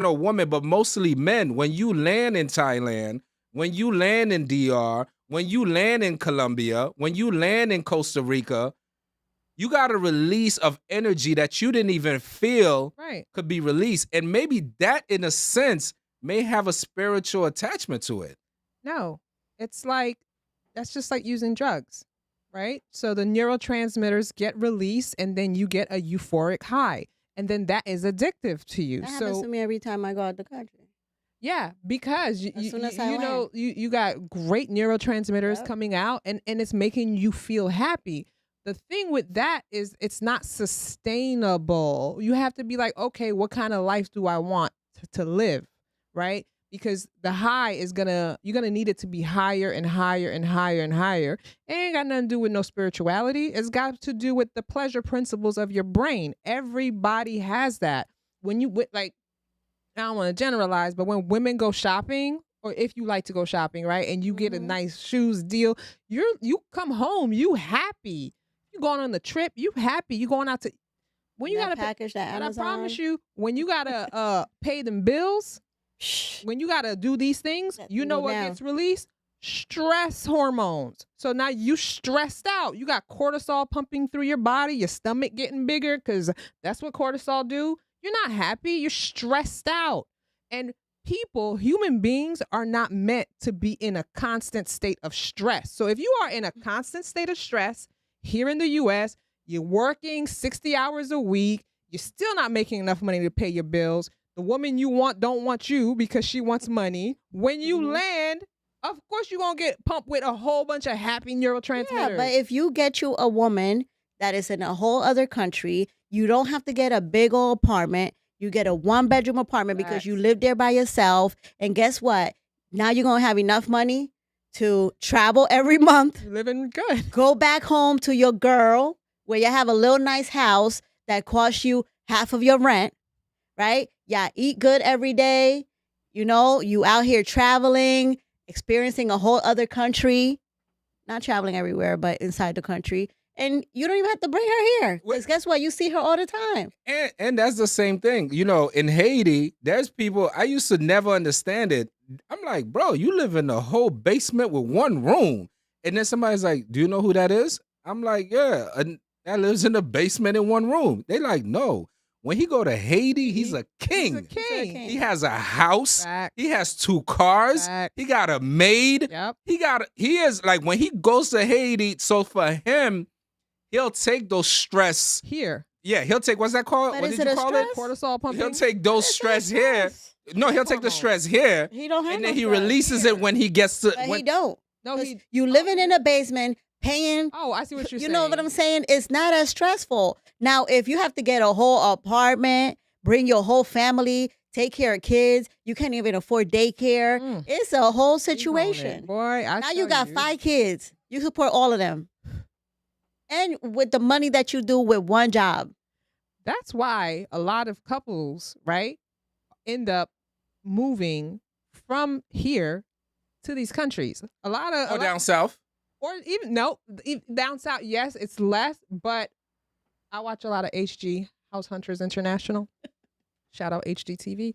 no women, but mostly men. When you land in Thailand, when you land in DR, when you land in Colombia, when you land in Costa Rica, you got a release of energy that you didn't even feel Right. could be released. And maybe that, in a sense, may have a spiritual attachment to it. No, it's like that's just like using drugs, right? So the neurotransmitters get released and then you get a euphoric high. And then that is addictive to you. That happens So to me every time I go out the country. yeah, because As soon as I land. you got great neurotransmitters Yep. coming out and it's making you feel happy. The thing with that is it's not sustainable. You have to be like, okay, what kind of life do I want to live, right? Because the high is you're gonna need it to be higher and higher and higher and higher. It ain't got nothing to do with no spirituality. It's got to do with the pleasure principles of your brain. Everybody has that. When you like, I don't want to generalize, but when women go shopping, or if you like to go shopping, right, and you get a nice shoes deal, you come home, you happy. You going on the trip, you happy. You going out to when you That gotta package, that and I Amazon. promise you, when you gotta pay them bills, when you gotta do these things, That you thing know go what down. gets released? Stress hormones. So now you stressed out. You got cortisol pumping through your body, your stomach getting bigger because that's what cortisol do. You're not happy. You're stressed out. And people, human beings, are not meant to be in a constant state of stress. So if you are in a constant state of stress here in the US, you're working 60 hours a week, you're still not making enough money to pay your bills. The woman you want don't want you because she wants money. When you land, of course you're going to get pumped with a whole bunch of happy neurotransmitters. Yeah, but if you get you a woman that is in a whole other country, you don't have to get a big old apartment. You get a 1-bedroom apartment because you live there by yourself. And guess what? Now you're going to have enough money to travel every month. You're living good. Go back home to your girl where you have a little nice house that costs you half of your rent, right? Yeah, eat good every day. You know, you out here traveling, experiencing a whole other country. Not traveling everywhere, but inside the country. And you don't even have to bring her here. Because guess what? You see her all the time. And that's the same thing. You know, in Haiti, there's people, I used to never understand it. I'm like, bro, you live in a whole basement with one room. And then somebody's like, do you know who that is? I'm like, yeah, that lives in the basement in one room. They like, no. When he go to Haiti, he's a king. He's a king. He has a house. Fact. He has 2 cars. Fact. He got a maid. Yep. He is like, when he goes to Haiti, so for him, he'll take those stress. Here. Yeah, he'll take, what's that called? But What is did it you a call it? stress? Cortisol pumping. He'll take those stress here. Stress. No, he'll take the stress here. He don't have And no then he stress. releases it when he gets to. But when, he don't. No, 'Cause he. you living in a basement, paying. Oh, I see what you're You saying. know what I'm saying? It's not as stressful. Now, if you have to get a whole apartment, bring your whole family, take care of kids, you can't even afford daycare. It's a whole situation. Boy, Now you got 5 kids. You support all of them. And with the money that you do with one job. That's why a lot of couples, right, end up moving from here to these countries. or down south. Or even down south. Yes, it's less, but I watch a lot of HG, House Hunters International. Shout out HGTV.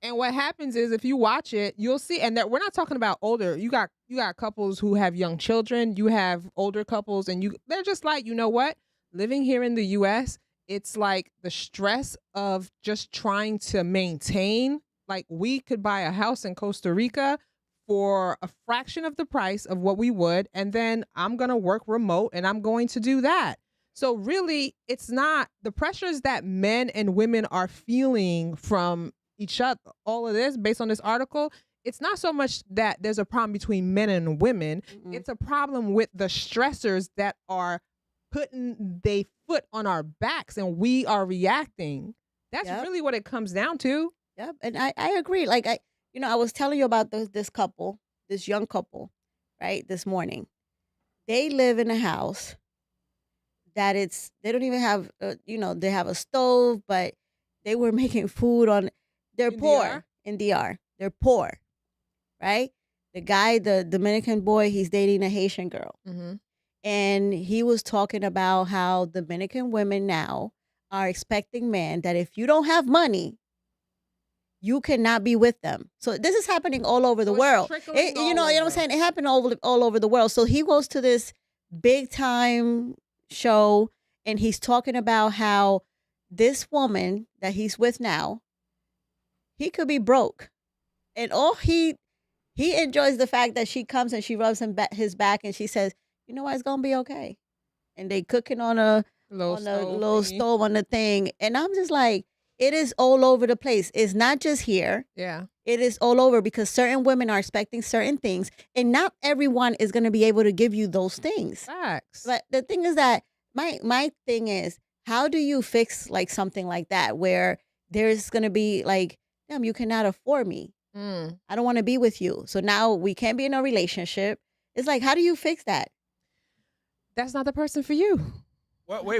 And what happens is if you watch it, you'll see, and that we're not talking about older. You got couples who have young children. You have older couples, and they're just like, you know what? Living here in the U.S., it's like the stress of just trying to maintain. Like, we could buy a house in Costa Rica for a fraction of the price of what we would, and then I'm going to work remote and I'm going to do that. So really, it's not the pressures that men and women are feeling from each other, all of this based on this article. It's not so much that there's a problem between men and women. It's a problem with the stressors that are putting their foot on our backs and we are reacting. That's really what it comes down to. Yep. And I agree. Like, I was telling you about this couple, this young couple, right, this morning. They live in a house that they don't even have, they have a stove, but they were making food they're poor in DR. They're poor, right? The guy, the Dominican boy, he's dating a Haitian girl. And he was talking about how Dominican women now are expecting men that if you don't have money, you cannot be with them. So this is happening all over the So it's world. trickling You know all what I'm over. saying? It happened all over the world. So he goes to this big time show and he's talking about how this woman that he's with now, he could be broke. And all he enjoys the fact that she comes and she rubs his back and she says, "You know what? It's gonna be okay." And they cooking on a Little little thingy. stove on the thing, and I'm just like, it is all over the place. It's not just here. Yeah. It is all over because certain women are expecting certain things, and not everyone is going to be able to give you those things. Facts. But the thing is that my thing is, how do you fix like something like that where there's going to be like, damn, you cannot afford me. I don't want to be with you. So now we can't be in a relationship. It's like, how do you fix that? That's not the person for you. Wait.